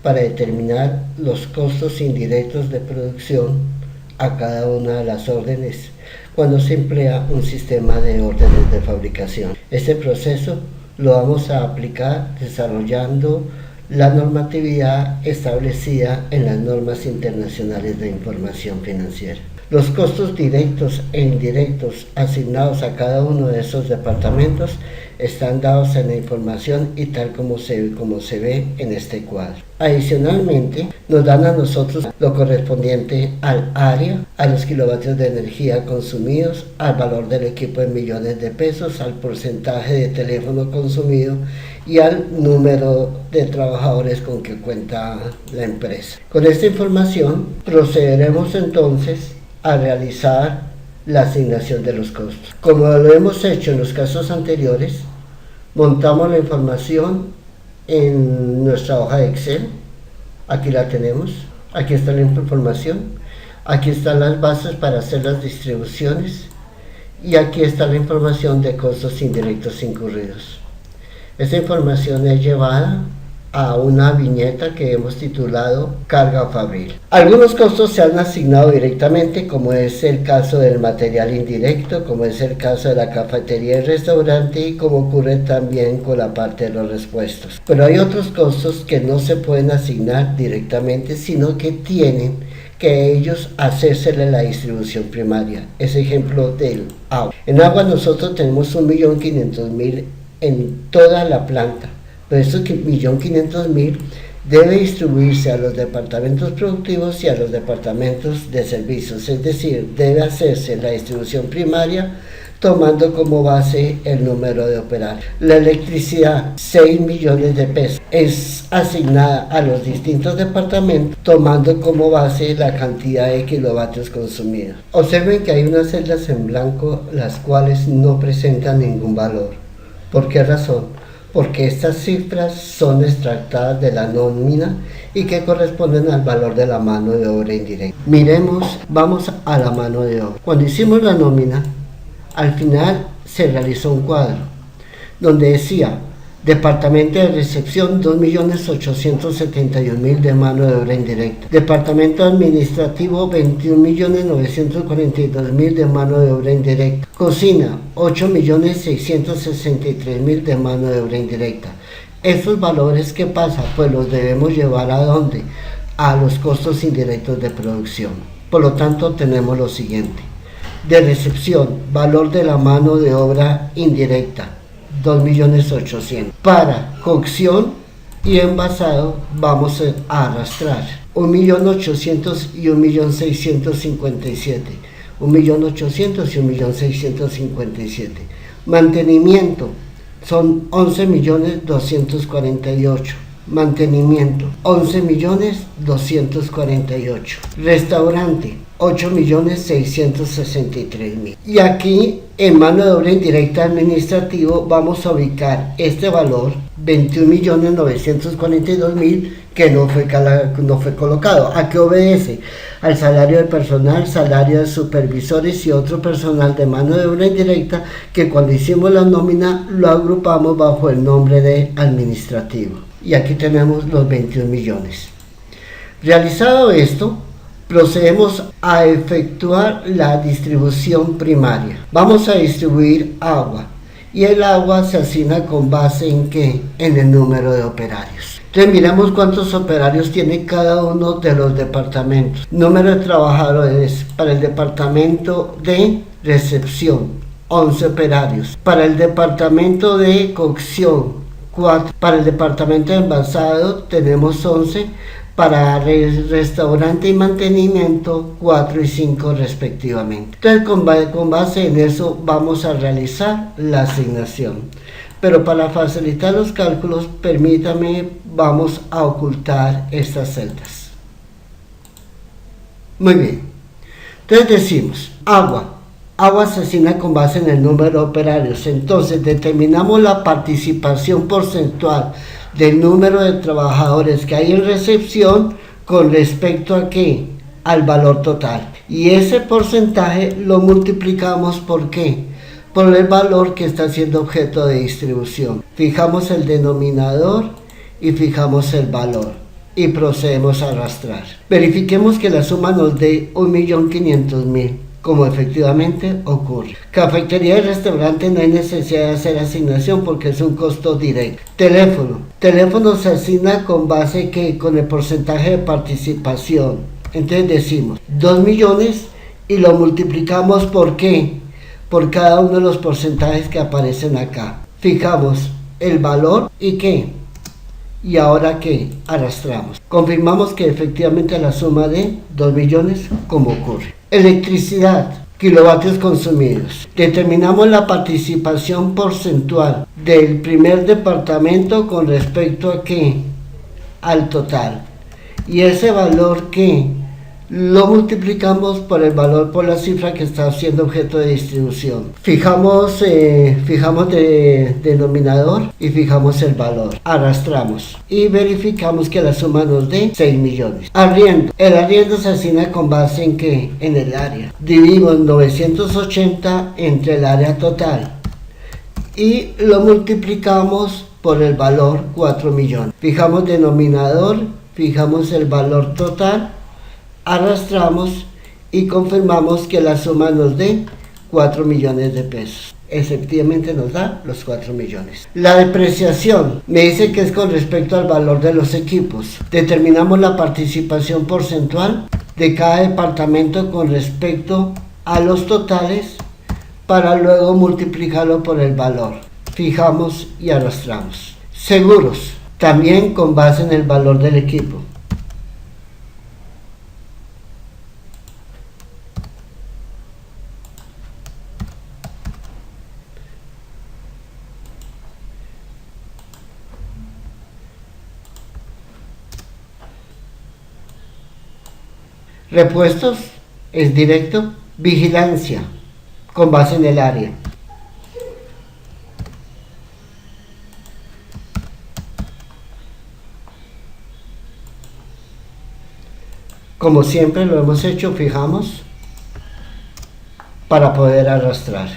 para determinar los costos indirectos de producción a cada una de las órdenes cuando se emplea un sistema de órdenes de fabricación. Este proceso lo vamos a aplicar desarrollando la normatividad establecida en las normas internacionales de información financiera. Los costos directos e indirectos asignados a cada uno de esos departamentos están dados en la información y tal como se ve en este cuadro. Adicionalmente, nos dan a nosotros lo correspondiente al área, a los kilovatios de energía consumidos, al valor del equipo en millones de pesos, al porcentaje de teléfono consumido y al número de trabajadores con que cuenta la empresa. Con esta información procederemos entonces a realizar la asignación de los costos. Como lo hemos hecho en los casos anteriores, montamos la información en nuestra hoja de Excel. Aquí la tenemos, aquí está la información, aquí están las bases para hacer las distribuciones y aquí está la información de costos indirectos incurridos. Esta información es llevada a una viñeta que hemos titulado Carga Fabril. Algunos costos se han asignado directamente, como es el caso del material indirecto, como es el caso de la cafetería y restaurante, y como ocurre también con la parte de los repuestos. Pero hay otros costos que no se pueden asignar directamente, sino que tienen que ellos hacérsele la distribución primaria. Es ejemplo del agua. En agua nosotros tenemos 1.500.000 en toda la planta. Pero estos 1.500.000 debe distribuirse a los departamentos productivos y a los departamentos de servicios, es decir, debe hacerse la distribución primaria tomando como base el número de operarios. La electricidad, 6 millones de pesos, es asignada a los distintos departamentos tomando como base la cantidad de kilovatios consumidos. Observen que hay unas celdas en blanco las cuales no presentan ningún valor. ¿Por qué razón? Porque estas cifras son extractadas de la nómina y que corresponden al valor de la mano de obra indirecta. Miremos, vamos a la mano de obra. Cuando hicimos la nómina, al final se realizó un cuadro donde decía departamento de recepción 2.871.000 de mano de obra indirecta, departamento administrativo 21.942.000 de mano de obra indirecta, cocina 8.663.000 de mano de obra indirecta. Estos valores, ¿qué pasa? Pues los debemos llevar ¿a dónde? A los costos indirectos de producción. Por lo tanto, tenemos lo siguiente: de recepción, valor de la mano de obra indirecta 2.800.000. Para cocción y envasado vamos a arrastrar 1.800.000 y 1.657.000. 1.800.000 y 1.657.000. Mantenimiento son 11.248.000. Mantenimiento 11.248.000. Restaurante 8.663.000. Y aquí en mano de obra indirecta administrativo vamos a ubicar este valor 21.942.000 que no fue colocado. ¿A qué obedece? Al salario del personal, salario de supervisores y otro personal de mano de obra indirecta que cuando hicimos la nómina lo agrupamos bajo el nombre de administrativo. Y aquí tenemos los 21 millones. Realizado esto, procedemos a efectuar la distribución primaria. Vamos a distribuir agua y el agua se asigna con base en ¿qué? En el número de operarios. Entonces miramos cuántos operarios tiene cada uno de los departamentos. Número de trabajadores para el departamento de recepción, 11 operarios. Para el departamento de cocción, 4. Para el departamento de envasado tenemos 11. Para restaurante y mantenimiento 4 y 5 respectivamente. Entonces con base en eso vamos a realizar la asignación. Pero para facilitar los cálculos, permítame, vamos a ocultar estas celdas. Muy bien. Entonces decimos, agua se asigna con base en el número de operarios. Entonces determinamos la participación porcentual del número de trabajadores que hay en recepción con respecto a ¿qué? Al valor total. Y ese porcentaje lo multiplicamos ¿por qué? Por el valor que está siendo objeto de distribución. Fijamos el denominador y fijamos el valor. y procedemos a arrastrar. Verifiquemos que la suma nos dé 1.500.000, como efectivamente ocurre. Cafetería y restaurante no hay necesidad de hacer asignación porque es un costo directo. Teléfono se asigna con base que con el porcentaje de participación. Entonces decimos 2 millones y lo multiplicamos ¿por qué? Por cada uno de los porcentajes que aparecen acá. Fijamos el valor y ¿qué? Y ahora ¿qué? Arrastramos. Confirmamos que efectivamente la suma de 2 millones como ocurre. Electricidad, kilovatios consumidos. Determinamos la participación porcentual del primer departamento con respecto a ¿qué? Al total. Y ese valor ¿qué? Lo multiplicamos por el valor por la cifra que está siendo objeto de distribución. Fijamos denominador y fijamos el valor. Arrastramos y verificamos que la suma nos dé 6 millones. Arriendo. El arriendo se asigna con base en ¿qué? En el área. Dividimos 980 entre el área total y lo multiplicamos por el valor 4 millones. Fijamos denominador, fijamos el valor total, arrastramos y confirmamos que la suma nos dé 4 millones de pesos. Efectivamente nos da los 4 millones. La depreciación me dice que es con respecto al valor de los equipos. Determinamos la participación porcentual de cada departamento con respecto a los totales para luego multiplicarlo por el valor. Fijamos y arrastramos. Seguros, también con base en el valor del equipo. Repuestos es directo. Vigilancia con base en el área. Como siempre lo hemos hecho, fijamos para poder arrastrar.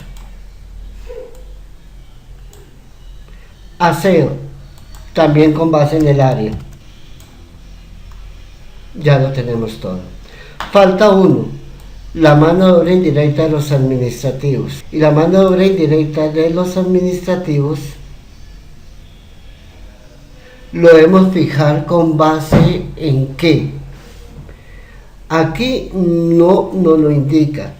Aseo, también con base en el área. Ya lo tenemos todo. Falta uno, la mano de obra indirecta de los administrativos. Y la mano de obra indirecta de los administrativos lo debemos fijar con base en ¿qué? Aquí no nos lo indica,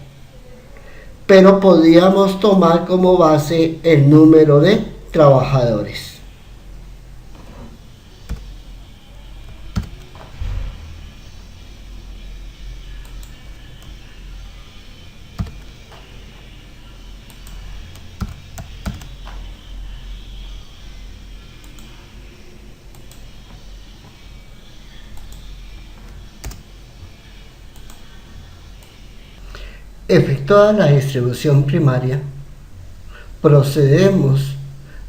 pero podríamos tomar como base el número de trabajadores. Efectuada la distribución primaria, procedemos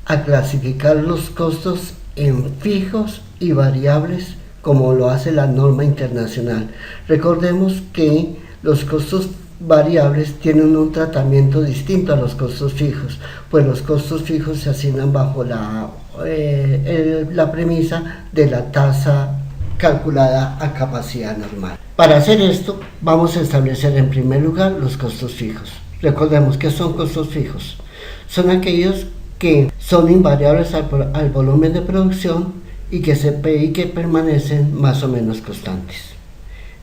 a clasificar los costos en fijos y variables como lo hace la norma internacional. Recordemos que los costos variables tienen un tratamiento distinto a los costos fijos, pues los costos fijos se asignan bajo la premisa de la tasa calculada a capacidad normal. Para hacer esto, vamos a establecer en primer lugar los costos fijos. Recordemos que son costos fijos. Son aquellos que son invariables al volumen de producción y que permanecen más o menos constantes.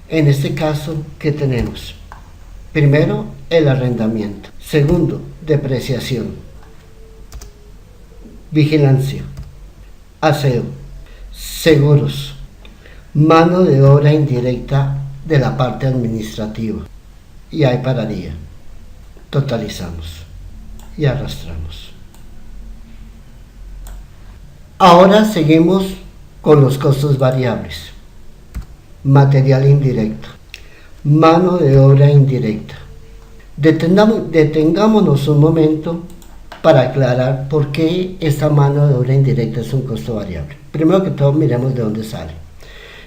En este caso, ¿qué tenemos? Primero, el arrendamiento. Segundo, depreciación. Vigilancia. Aseo. Seguros. Mano de obra indirecta de la parte administrativa. Y ahí pararía. Totalizamos y arrastramos. Ahora seguimos con los costos variables. Material indirecto. Mano de obra indirecta. Detengámonos un momento para aclarar por qué esta mano de obra indirecta es un costo variable. Primero que todo, miremos de dónde sale.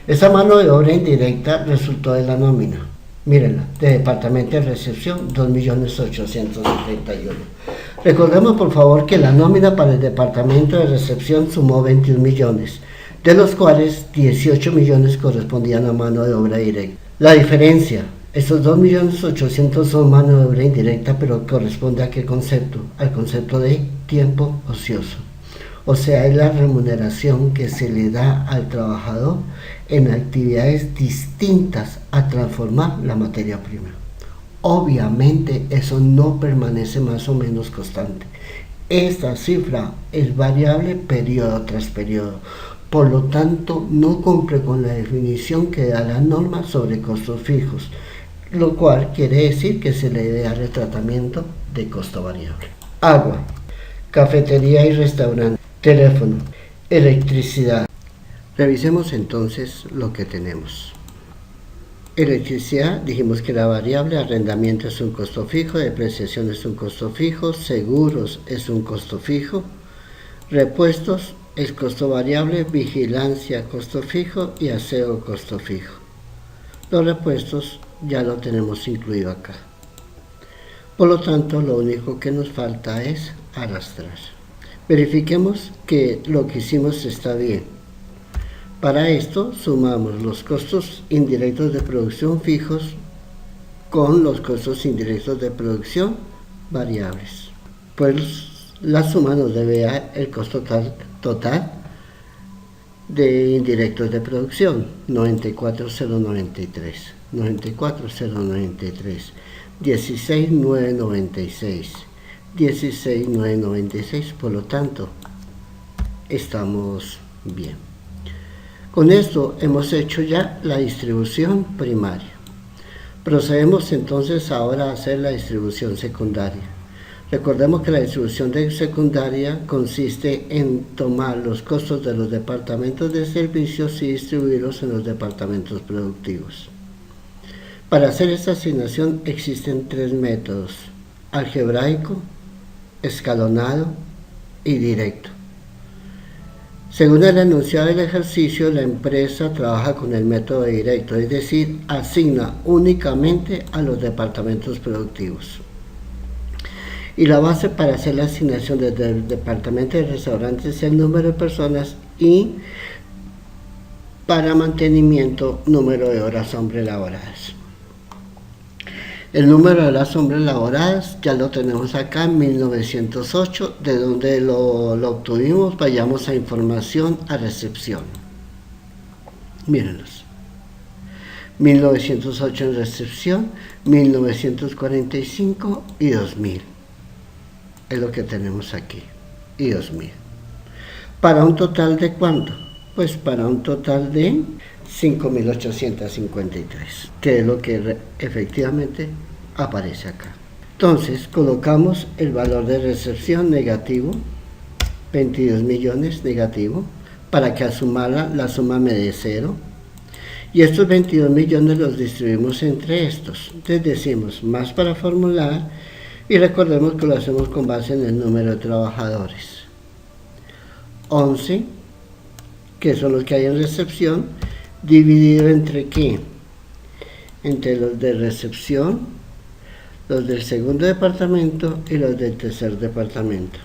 Esa mano de obra indirecta resultó de la nómina. Mírenla, de departamento de recepción, 2.871.000. Recordemos por favor que la nómina para el departamento de recepción sumó 21 millones. de los cuales 18 millones correspondían a mano de obra directa. La diferencia, estos 2.800.000 son mano de obra indirecta, pero corresponde a qué concepto? Al concepto de tiempo ocioso. O sea, es la remuneración que se le da al trabajador en actividades distintas a transformar la materia prima. Obviamente eso no permanece más o menos constante. Esta cifra es variable periodo tras periodo. Por lo tanto, no cumple con la definición que da la norma sobre costos fijos, lo cual quiere decir que se le debe dar el tratamiento de costo variable. Agua, cafetería y restaurante, teléfono, electricidad. Revisemos entonces lo que tenemos. Electricidad, dijimos que era variable, arrendamiento es un costo fijo, depreciación es un costo fijo, seguros es un costo fijo, repuestos es costo variable, vigilancia costo fijo y aseo costo fijo. Los repuestos ya lo tenemos incluido acá. Por lo tanto, lo único que nos falta es arrastrar. Verifiquemos que lo que hicimos está bien. Para esto sumamos los costos indirectos de producción fijos con los costos indirectos de producción variables. Pues la suma nos debe dar el costo total de indirectos de producción, 94.093, 16.996, 16.996, por lo tanto, estamos bien. Con esto hemos hecho ya la distribución primaria. Procedemos entonces ahora a hacer la distribución secundaria. Recordemos que la distribución de secundaria consiste en tomar los costos de los departamentos de servicios y distribuirlos en los departamentos productivos. Para hacer esta asignación existen tres métodos: algebraico, escalonado y directo. Según el enunciado del ejercicio, la empresa trabaja con el método directo, es decir, asigna únicamente a los departamentos productivos. Y la base para hacer la asignación desde el departamento de restaurantes es el número de personas y para mantenimiento, número de horas hombre laboradas. El número de horas hombre laboradas ya lo tenemos acá en 1908, de donde lo obtuvimos. Vayamos a información, a recepción. Mírenlos. 1908 en recepción, 1945 y 2000. Es lo que tenemos aquí. Y 2000. ¿Para un total de cuánto? Pues para un total de 5.853, que es lo que efectivamente aparece acá. Entonces colocamos el valor de recepción negativo, 22 millones negativo, para que al sumarla la suma me dé 0. Y estos 22 millones los distribuimos entre estos. Entonces decimos más para formular y recordemos que lo hacemos con base en el número de trabajadores. 11, que son los que hay en recepción, dividido entre ¿qué? Entre los de recepción, los del segundo departamento y los del tercer departamento.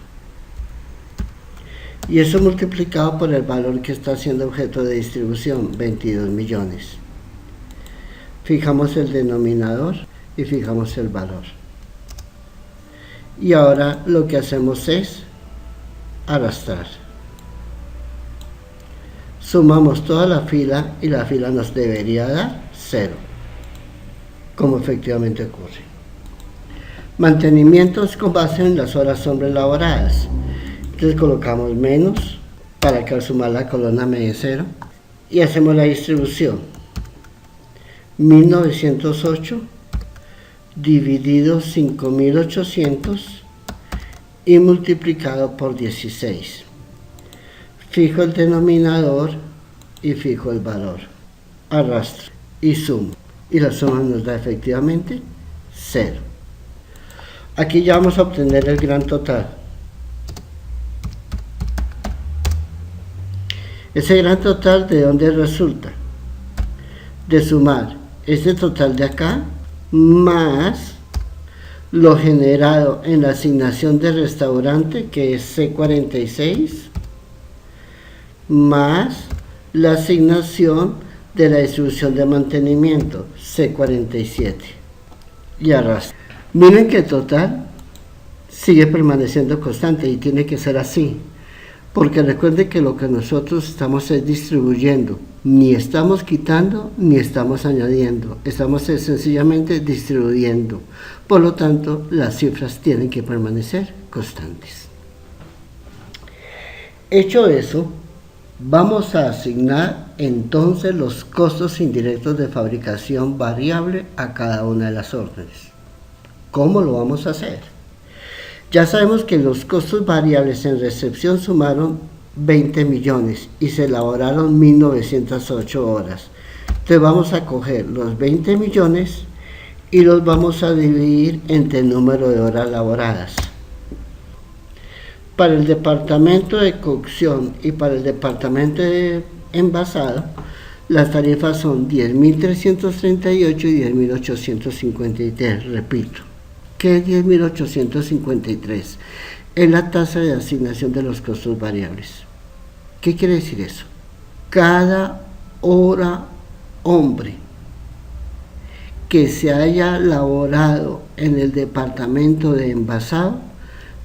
Y eso multiplicado por el valor que está siendo objeto de distribución, 22 millones. Fijamos el denominador y fijamos el valor. Y ahora lo que hacemos es arrastrar. Sumamos toda la fila y la fila nos debería dar 0, como efectivamente ocurre. Mantenimientos con base en las horas hombre laboradas. Entonces colocamos menos para que al sumar la columna me dé 0 y hacemos la distribución. 1908 dividido 5.800 y multiplicado por 16. Fijo el denominador y fijo el valor. Arrastro y sumo. Y la suma nos da efectivamente 0. Aquí ya vamos a obtener el gran total. Ese gran total, ¿de dónde resulta? De sumar este total de acá más lo generado en la asignación de restaurante, que es C46, más La asignación de la distribución de mantenimiento, C47. Y arrastra. Miren que el total sigue permaneciendo constante y tiene que ser así. Porque recuerden que lo que nosotros estamos es distribuyendo. Ni estamos quitando ni estamos añadiendo. Estamos sencillamente distribuyendo. Por lo tanto, las cifras tienen que permanecer constantes. Hecho eso, vamos a asignar entonces los costos indirectos de fabricación variable a cada una de las órdenes. ¿Cómo lo vamos a hacer? Ya sabemos que los costos variables en recepción sumaron 20 millones y se elaboraron 1908 horas. Entonces vamos a coger los 20 millones y los vamos a dividir entre el número de horas laboradas. Para el departamento de cocción y para el departamento de envasado, las tarifas son 10.338 y 10.853, repito. ¿Qué es 10.853? Es la tasa de asignación de los costos variables. ¿Qué quiere decir eso? Cada hora hombre que se haya laborado en el departamento de envasado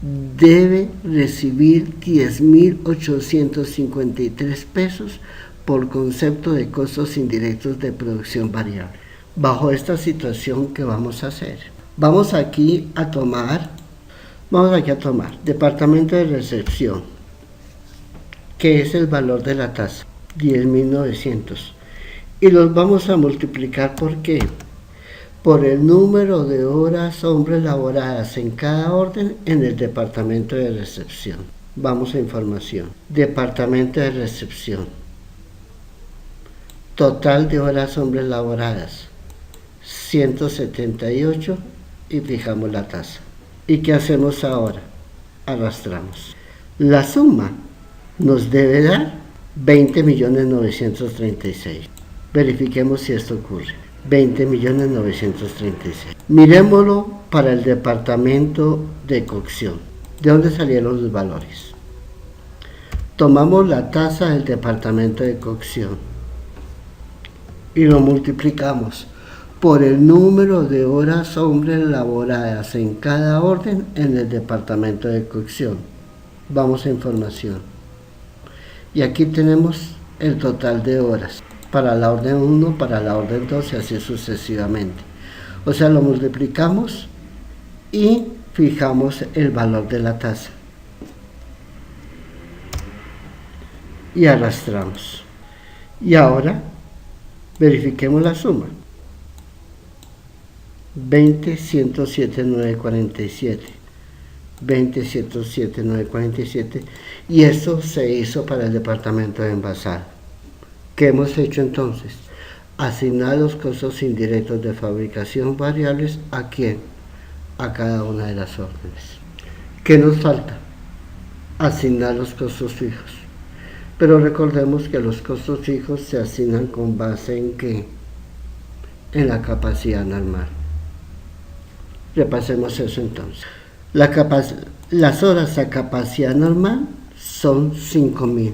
debe recibir 10.853 pesos por concepto de costos indirectos de producción variable. Bajo esta situación, ¿qué vamos a hacer? Vamos aquí a tomar departamento de recepción, que es el valor de la tasa, 10.900, y los vamos a multiplicar ¿por qué? Por el número de horas hombres laboradas en cada orden en el departamento de recepción. Vamos a información. Departamento de recepción. Total de horas hombres laboradas, 178, y fijamos la tasa. ¿Y qué hacemos ahora? Arrastramos. La suma nos debe dar 20.936. Verifiquemos si esto ocurre. 20.936. Miremoslo para el departamento de cocción. ¿De dónde salieron los valores? Tomamos la tasa del departamento de cocción y lo multiplicamos por el número de horas hombres laboradas en cada orden en el departamento de cocción. Vamos a información. Y aquí tenemos el total de horas para la orden 1, para la orden 2 y así sucesivamente. O sea, lo multiplicamos y fijamos el valor de la tasa. Y arrastramos. Y ahora verifiquemos la suma. 20.107.947, 20.107.947, y esto se hizo para el departamento de envasado. ¿Qué hemos hecho entonces? Asignar los costos indirectos de fabricación variables ¿a quién? A cada una de las órdenes. ¿Qué nos falta? Asignar los costos fijos. Pero recordemos que los costos fijos se asignan con base en ¿qué? En la capacidad normal. Repasemos eso entonces. Las horas a capacidad normal son 5.000.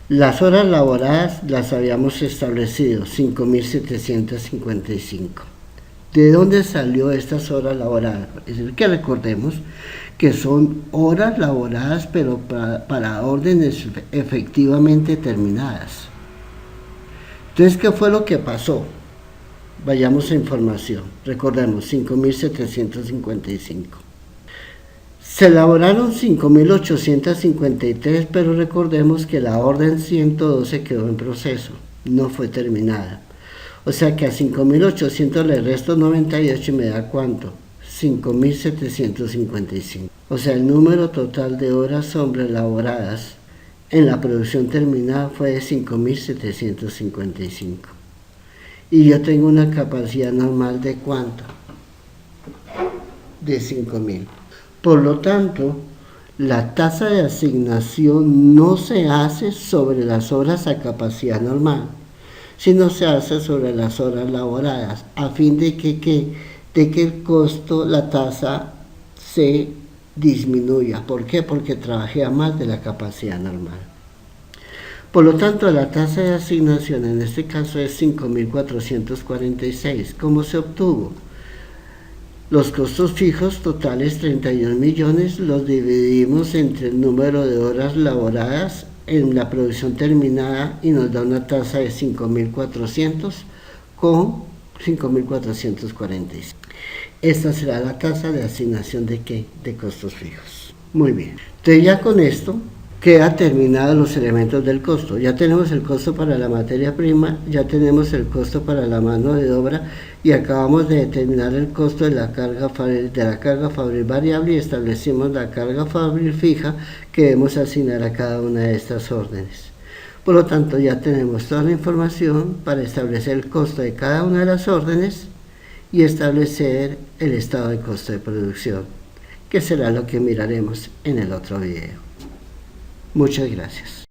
Las horas laboradas las habíamos establecido, 5.755. ¿De dónde salió estas horas laboradas? Es decir, que recordemos que son horas laboradas, pero para órdenes efectivamente terminadas. Entonces, ¿qué fue lo que pasó? Vayamos a información. Recordemos, 5.755. Se elaboraron 5.853, pero recordemos que la orden 112 quedó en proceso, no fue terminada. O sea que a 5.800 le resto 98 y me da ¿cuánto? 5.755. O sea, el número total de horas hombres laboradas en la producción terminada fue de 5.755. Y yo tengo una capacidad normal de ¿cuánto? De 5.000. Por lo tanto, la tasa de asignación no se hace sobre las horas a capacidad normal, sino se hace sobre las horas laboradas, a fin de que el costo, la tasa, se disminuya. ¿Por qué? Porque trabajé a más de la capacidad normal. Por lo tanto, la tasa de asignación en este caso es 5.446. ¿Cómo se obtuvo? Los costos fijos totales 31 millones los dividimos entre el número de horas laboradas en la producción terminada y nos da una tasa de 5.400 con 5.446. Esta será la tasa de asignación de ¿qué? De costos fijos. Muy bien. Entonces ya con esto queda terminados los elementos del costo. Ya tenemos el costo para la materia prima, ya tenemos el costo para la mano de obra y acabamos de determinar el costo de la carga fabril variable y establecimos la carga fabril fija que debemos asignar a cada una de estas órdenes. Por lo tanto, ya tenemos toda la información para establecer el costo de cada una de las órdenes y establecer el estado de costo de producción, que será lo que miraremos en el otro video. Muchas gracias.